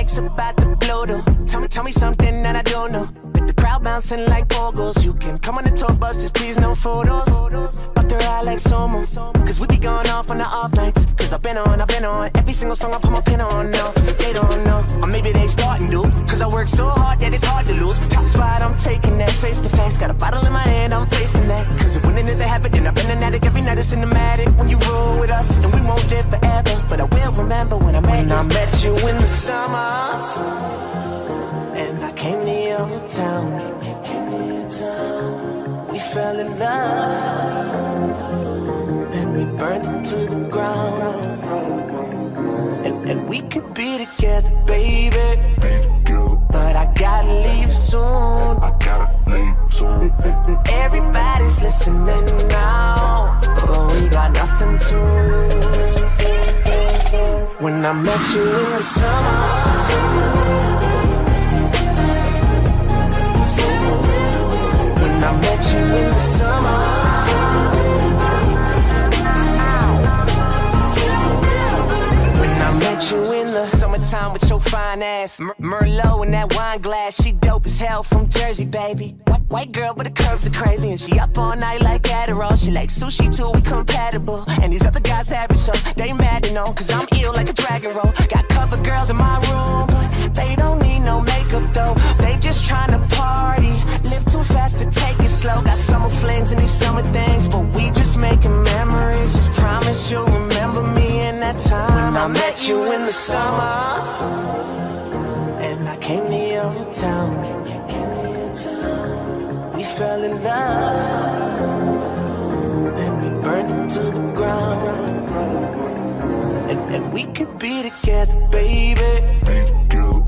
likes about the blue though. Tell me something that I don't know. With the crowd bouncing like pogos. You can come on the tour bus, just please no photos. But they're out like Somo. Cause we be going off on the off nights. Cause I've been on every single song I put my pin on now. They don't know, or maybe they starting to. Cause I work so hard that it's hard to lose. Top spot, I'm taking that face to face. Got a bottle in my hand, I'm facing that. Cause if winning is a habit, then I've been an addict. Every night it's cinematic. When you roll with us, and we won't live forever. But I will remember when I met you in the summer. And I came to your town. We fell in love. Then we burned it to the ground. And we could be together, baby. But I gotta leave soon. Everybody's listening now. But we got nothing to lose. When I met you in the summer. When I met you in the summer. When I met you in the summertime with your fine ass, Merlot in that wine glass. She dope as hell from Jersey, baby. White girl, but the curves are crazy. And she up all night like Adderall. She like sushi too, we compatible. And these other guys average, so they mad to know. Cause I'm ill like a dragon roll. Got cover girls in my room, but they don't need no makeup though. They just tryna party. Live too fast to take it slow. Got summer flings and these summer things, but we just making memories. Just promise you'll remember me in that time when I met you in the summer. And I came to your town. We fell in love. Then we burned it to the ground. And we could be together, baby.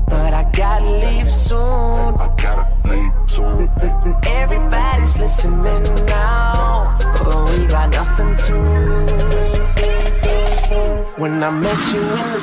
But I gotta leave soon. Everybody's listening now. But we got nothing to lose. When I met you in the